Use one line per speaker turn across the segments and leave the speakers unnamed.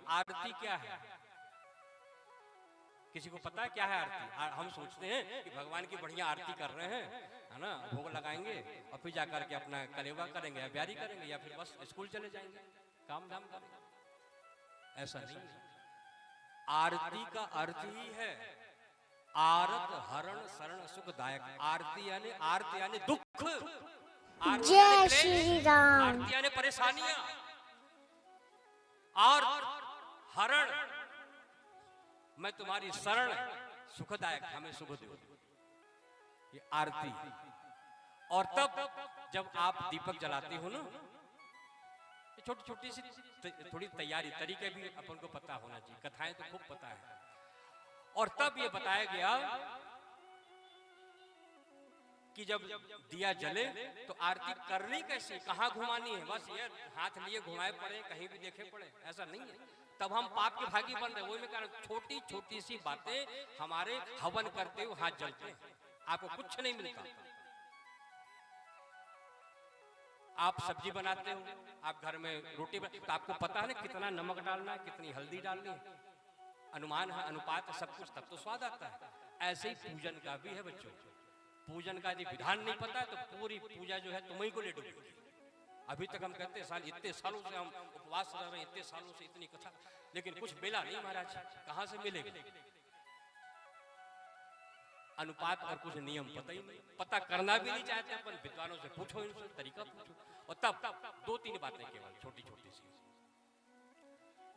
आरती क्या है? किसी को पता है क्या है आरती? हम सोचते हैं कि भगवान की बढ़िया आरती कर रहे हैं, है ना, भोग लगाएंगे और फिर जाकर के अपना कलेवा करेंगे या ब्यारी करेंगे या फिर बस स्कूल चले जाएंगे, काम धाम करेंगे। ऐसा नहीं है। आरती का अर्थ ही है आरत हरण शरण सुखदायक। आरती यानी दुख, आरती यानी क्लेश, आरती यानी परेशानियां, आर्त हरण, मैं तुम्हारी शरण, सुखदायक, हमें सुख दो, ये आरती। और तब जब आप दीपक जलाते हो ना, छोटी छोटी सी थोड़ी तैयारी तरीके भी अपन को पता होना चाहिए, कथाएं तो खूब पता है। और तब ये बताया गया कि जब दिया जले तो आरती करनी कैसी, कहाँ घुमानी है, बस ये हाथ लिए घुमाए पड़े, कहीं भी देखे पड़े, ऐसा नहीं है। तब हम पाप के भागी बन रहे। वही में कारण छोटी छोटी सी बातें हमारे हवन करते हुए हाथ जलते हैं, आपको कुछ नहीं मिलता। आप सब्जी बनाते हो, आप घर में रोटी बनाते तो आपको पता है ना कितना नमक डालना है, कितनी हल्दी डालनी है, अनुमान है, अनुपात है, सब कुछ, तब तो स्वाद आता है। ऐसे ही पूजन का भी है बच्चों। पूजन का यदि विधान नहीं पता है तो पूरी पूजा जो है तुम्हीं को ले डूबेगी। अभी तक हम कहते हैं इतने सालों से हम उपवास रह रहे हैं, इतने सालों से इतनी कथा, लेकिन कुछ मिला नहीं महाराज। कहां से मिलेगा? अनुपात और कुछ नियम पता ही नहीं, पता करना भी नहीं चाहते अपन। विद्वानों से पूछो, इनसे तरीका पूछो। और तब दो तीन बातें केवल छोटी छोटी सी।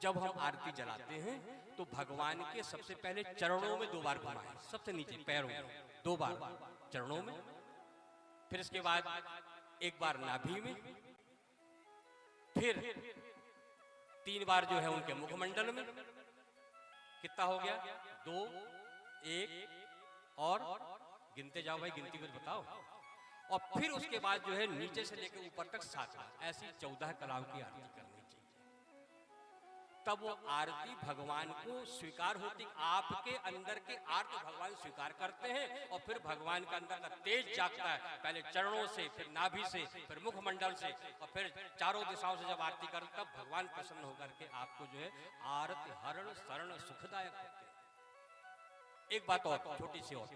जब हम आरती जलाते हैं तो भगवान के सबसे पहले चरणों में 2 बार घुमाएं, सबसे नीचे पैरों में 2 बार चरणों में, फिर इसके बाद 1 बार नाभि में, फिर 3 बार जो है उनके मुखमंडल में। कितना हो गया? 2, 1 और गिनते जाओ भाई, गिनती में बताओ। और फिर उसके बाद जो है नीचे से लेकर ऊपर तक 7 बार, ऐसी 14 कलाओं की आरती करनी चाहिए। तब वो आरती भगवान को स्वीकार होती। आपके अंदर के आर्त भगवान स्वीकार करते हैं और फिर भगवान का अंदर का तेज जागता है, पहले चरणों से, फिर नाभि से, फिर मुखमंडल से, और फिर चारों दिशाओं से जब आरती कर, तब भगवान प्रसन्न होकर के आपको जो है आरत हरण शरण सुखदायक होते हैं। एक बात और छोटी सी और,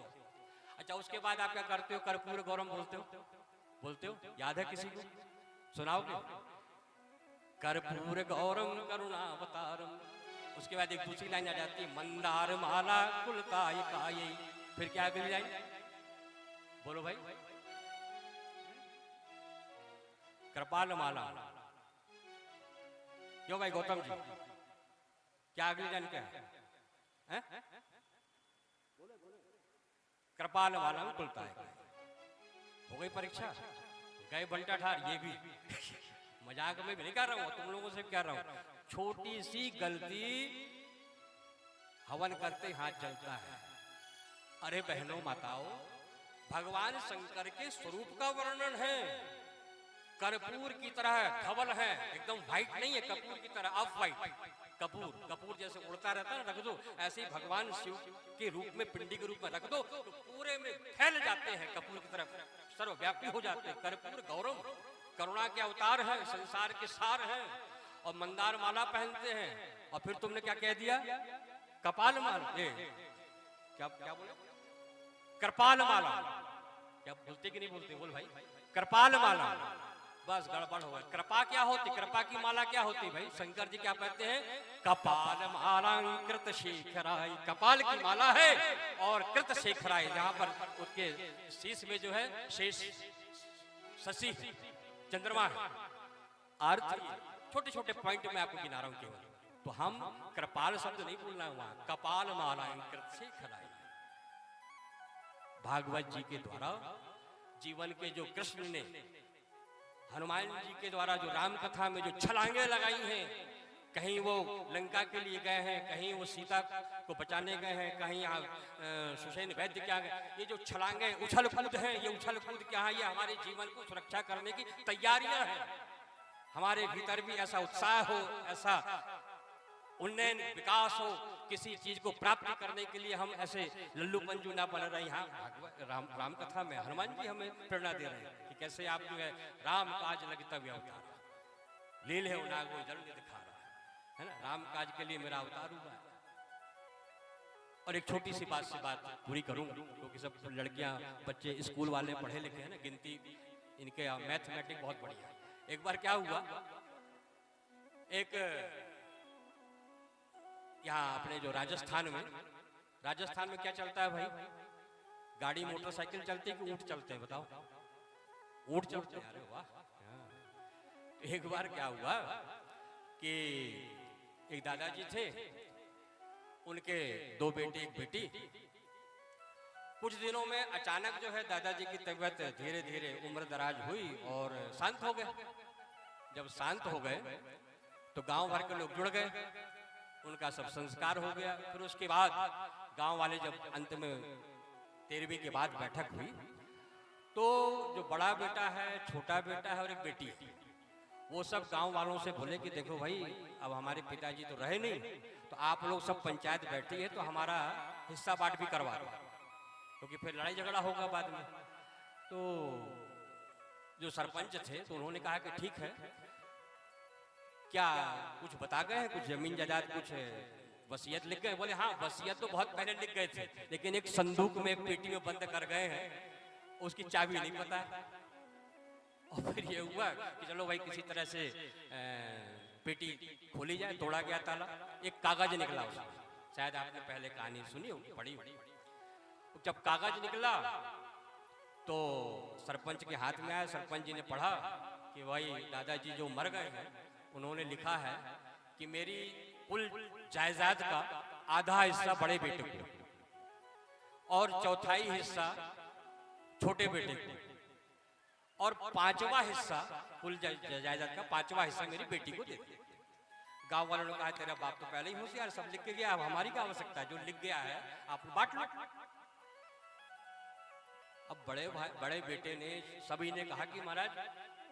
अच्छा उसके बाद आप क्या करते हो? कर्पूर गौरम बोलते हो, याद है किसी को? सुनाओगे? कर्पूर गौरम करुणावतारम। उसके बाद एक दूसरी लाइन आ जाती है, मंदार माला कुलकाय काये। फिर क्या अगली लाइन बोलो भाई? कृपाल माला। क्यों भाई गौतम जी, क्या अगली लाइन क्या है? कृपाल माला कुलकाय। हो गई परीक्षा, गए बंटा ठार। ये भी मजाक में भी नहीं कर रहा हूं, तुम लोगों से कह रहा हूं। छोटी सी गलती, हवन करते हाथ जलता है। अरे बहनों माताओं, भगवान शंकर के स्वरूप का वर्णन है। कर्पूर की तरह धवल है, एकदम व्हाइट नहीं है, कपूर की तरह, ऑफ व्हाइट। कपूर जैसे उड़ता रहता है, रख दो ऐसे ही भगवान शिव के रूप में, पिंडी के रूप में रख दो तो पूरे में फैल जाते हैं, कपूर की तरफ सर्वव्यापी हो जाते हैं। कर्पूर गौरव, करुणा के अवतार हैं, संसार के सार हैं। और मंदार माला पहनते हैं। और फिर तुमने क्या कह दिया? कपाल माला। क्या बोले? कृपाल माला। क्या बोलते कि नहीं बोलते? बोल भाई। कृपाल माला। बस गड़बड़ हो गया। कृपा क्या होती? कृपा की माला क्या होती भाई? शंकर जी क्या कहते हैं? कपाल माला कृत शेखराय। कपाल की माला है और कृत शेखराय, जहां पर उसके शीश में जो है शेष शशि चंद्रमा है। अर्थ छोटे छोटे पॉइंट में आपको गिना रहा हूं केवल। तो हम कृपाल शब्द नहीं बोलना है वहां, कपाल माला कृत शेखराय। भागवत जी के द्वारा जीवन के जो कृष्ण ने हनुमान जी के द्वारा जो राम कथा में जो छलांगे लगाई हैं, कहीं वो लंका के लिए गए हैं, कहीं वो सीता को बचाने गए हैं, कहीं सुषेण वैद्य क्या गए, ये जो छलांगे उछल कूद हैं, ये उछल कूद क्या है? ये हमारे जीवन को सुरक्षा करने की तैयारियां हैं। हमारे भीतर भी ऐसा उत्साह हो, ऐसा उन्नयन विकास हो, किसी चीज को प्राप्त करने के लिए हम ऐसे लल्लू पंजू ना बन रहे। यहाँ राम कथा में हनुमान जी हमें प्रेरणा दे रहे हैं कि कैसे आप जो है राम काज लगता अवतार लील है नागो जल दिखा रहा है। है ना, राम काज के लिए मेरा अवतार हुआ है। और एक छोटी सी बात से बात पूरी करूंगा, क्योंकि सब लड़कियां बच्चे स्कूल वाले पढ़े लिखे हैं ना, गिनती इनके मैथमेटिक्स बहुत बढ़िया है। एक बार क्या हुआ, एक यहाँ अपने जो राजस्थान में क्या चलता है भाई, गाड़ी मोटरसाइकिल चलती है कि ऊंट चलते हैं बताओ? ऊंट चलते हैं। अरे वाह। तो एक बार क्या हुआ कि एक दादाजी थे, उनके 2 बेटे 1 बेटी। कुछ दिनों में अचानक जो है दादाजी की तबीयत धीरे धीरे उम्र दराज हुई और शांत हो गए। जब शांत हो गए तो गांव भर के लोग जुड़ गए, उनका सब संस्कार हो गया। फिर उसके बाद गांव वाले जब अंत में 13वीं के बाद बैठक हुई, तो जो बड़ा बेटा है, छोटा बेटा है और एक बेटी है, वो सब गांव वालों से बोले कि देखो भाई, अब हमारे पिताजी तो रहे नहीं, तो आप लोग सब पंचायत बैठी है तो हमारा हिस्सा बांट भी करवा दो, क्योंकि फिर लड़ाई झगड़ा होगा बाद में। तो जो सरपंच थे तो उन्होंने कहा कि ठीक है, क्या कुछ बता गए हैं, कुछ जमीन जायदाद, कुछ वसीयत लिख गए? बोले हाँ, वसीयत तो बहुत पहले लिख गए थे, लेकिन एक संदूक में एक पेटी में बंद कर गए हैं, उसकी चाबी नहीं पता है। और फिर ये हुआ कि चलो भाई किसी तरह से पेटी खोली जाए, तोड़ा गया ताला, एक कागज निकला उसमें, शायद आपने पहले कहानी सुनी होगी, पढ़ी होगी। जब कागज निकला तो सरपंच के हाथ में आया, सरपंच जी ने पढ़ा कि भाई दादाजी जो मर गए हैं, उन्होंने लिखा है कि मेरी कुल जायदाद का आधा हिस्सा बड़े बेटे को और चौथाई हिस्सा छोटे बेटे को और 5वां हिस्सा, कुल जायदाद का 5वां हिस्सा मेरी बेटी को दे दे। गांव वालों ने कहा तेरा बाप तो पहले ही होशियार, सब लिख के गया, अब हमारी क्या आवश्यकता है, जो लिख गया है आप बांट लो। अब बड़े बेटे ने, सभी ने कहा कि महाराज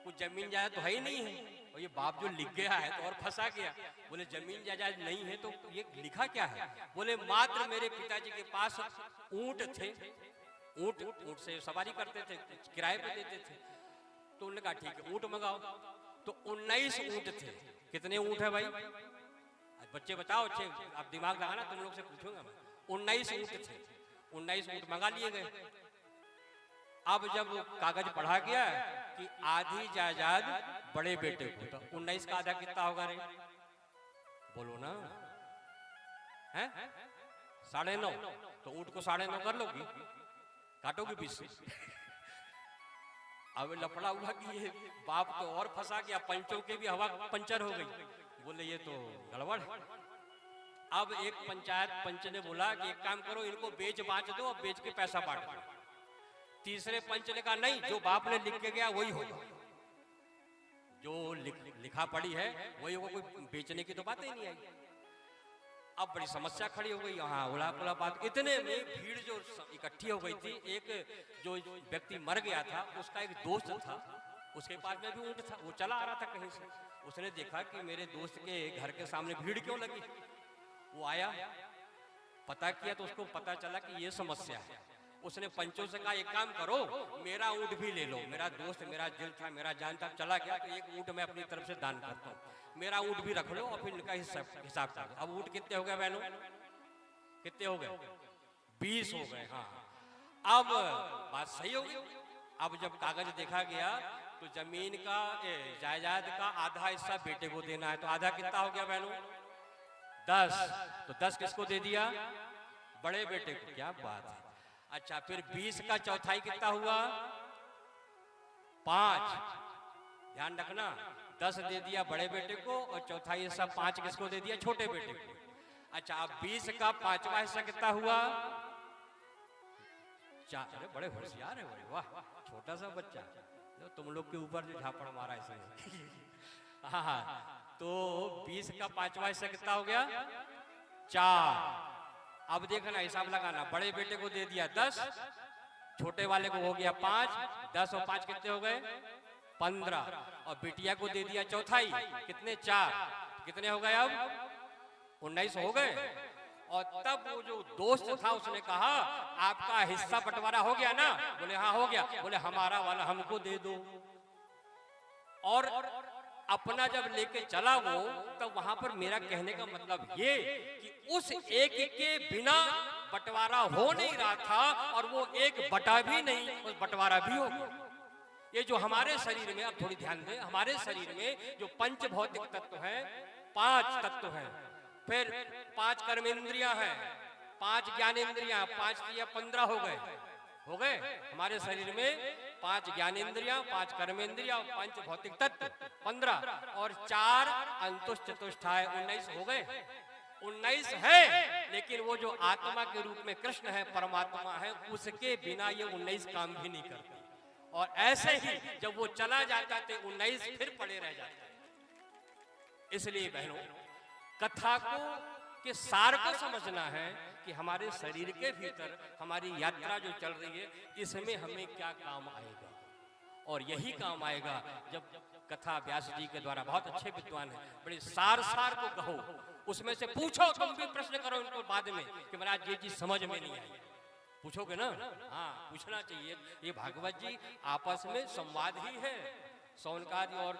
कुछ जमीन जायदाद तो है ही नहीं है, और ये बाप जो लिख गया है तो और फंसा गया। बोले जमीन जायदाद नहीं है तो ये लिखा क्या है? बोले मात्र मेरे पिताजी के पास ऊंट थे, ऊंट से सवारी करते थे, किराए पे देते थे। तो उन्होंने कहा ठीक है ऊंट मंगाओ। तो 19 ऊंट थे। कितने ऊंट है भाई? बच्चे बताओ, अच्छे आप दिमाग लगाना, तुम लोग से पूछूंगा मैं। 19 ऊंट थे, 19 ऊंट मंगा लिए गए। अब जब कागज पढ़ा गया कि आधी जायदाद बड़े बेटे को, तो 19 का आधा कितना होगा रे? बोलो ना, है 9.5। तो ऊंट को 9.5 कर लोगी, काटोगी 20 से। अब लफड़ा हुआ कि ये बाप तो और फंसा गया, पंचों के भी हवा पंचर हो गई। बोले ये तो गड़बड़। अब एक पंचायत पंच ने बोला कि एक काम करो, इनको बेच बांच दो और बेच के पैसा बांट दो। तीसरे पंच ने कहा नहीं, जो बाप ने लिख के गया वही होगा, जो लिखा पड़ी है वही होगा, कोई बेचने की तो बात ही नहीं आई। अब बड़ी समस्या खड़ी हो गई, यहाँ उला पुला बात। इतने में भीड़ जो इकट्ठी हो गई थी, एक जो व्यक्ति मर गया था उसका एक दोस्त था, उसके पास में भी ऊंट था, वो चला आ रहा था कहीं से। उसने देखा कि मेरे दोस्त के घर के सामने भीड़ क्यों लगी। वो आया, पता किया तो उसको पता चला कि ये समस्या है। उसने पंचों से कहा एक काम करो, मेरा ऊंट भी ले लो, मेरा दोस्त मेरा दिल था, मेरा जान था, चला गया, तो एक ऊंट मैं अपनी तरफ से दान करता हूँ, मेरा ऊंट भी रख लो और फिर इनका हिसाब कर। अब ऊंट कितने हो गए बहनों? कितने हो गए? 20 हो गए। हाँ, अब बात सही हो गई। अब जब कागज देखा गया तो जमीन का जायदाद का आधा हिस्सा बेटे को देना है, तो आधा कितना हो गया बहनों? 10। तो 10 किसको दे दिया? बड़े बेटे को। क्या बात है। अच्छा, फिर 20 का चौथाई कितना हुआ? 5। ध्यान रखना, 10 दे दिया बड़े बेटे को और चौथाई हिस्सा 5 किसको दे दिया? छोटे बेटे को। अच्छा, अब 20 का 5वां हिस्सा कितना हुआ? 4। अरे बड़े होशियार है, बड़े वाह, छोटा सा बच्चा, तुम लोग के ऊपर जो झापड़ मारा इसने। हाँ, तो 20 का 5वां हिस्सा कितना हो गया? 4। अब देखना, हिसाब लगाना, बड़े बेटे को दे दिया 10, छोटे वाले को हो गया 5, 10 और 5 कितने हो गए? 15, और बिटिया को दे दिया चौथाई, कितने? 4, कितने हो गए? अब 19 हो गए। और तब वो जो दोस्त था उसने कहा आपका हिस्सा बंटवारा हो गया ना? बोले हाँ हो गया। बोले हमारा वाला हमको दे दो। और अपना जब लेके चला वो, तब वहां पर मेरा कहने का मतलब ये कि उस एक के बिना बंटवारा हो नहीं रहा था, और वो एक बटा भी नहीं, उस बंटवारा भी हो गया। ये जो हमारे शरीर में, अब थोड़ी ध्यान दें, हमारे शरीर में जो पंच भौतिक तत्व हैं, 5 तत्व हैं, फिर 5 कर्मेंद्रियां हैं, 5 ज्ञानेंद्रियां, 5 या 15 हो गए हमारे शरीर में 5 ज्ञानेंद्रियां, 5 कर्मेंद्रियां, 5 भौतिक तत्व 15, और 4 अंतुष चतुष्टाय 19 हो गए। 19 है, लेकिन वो जो आत्मा के रूप में कृष्ण है, परमात्मा है, उसके बिना ये 19 काम भी नहीं करते। और ऐसे ही जब वो चला जाता तो 19 फिर पड़े रह जाते। इसलिए बहनों, कथा को के सार को समझना है कि हमारे शरीर के भीतर हमारी यात्रा जो चल रही है, इसमें हमें क्या काम आएगा। और यही काम आएगा जब कथा व्यास जी के द्वारा, बहुत अच्छे विद्वान हैं, बड़े सार को कहो, उसमें से पूछो, तुम भी प्रश्न करो इनको बाद में कि महाराज ये चीज समझ में नहीं आई, पूछोगे ना? हाँ, पूछना चाहिए। ये भागवत जी आपस में संवाद ही है, शौनकादि और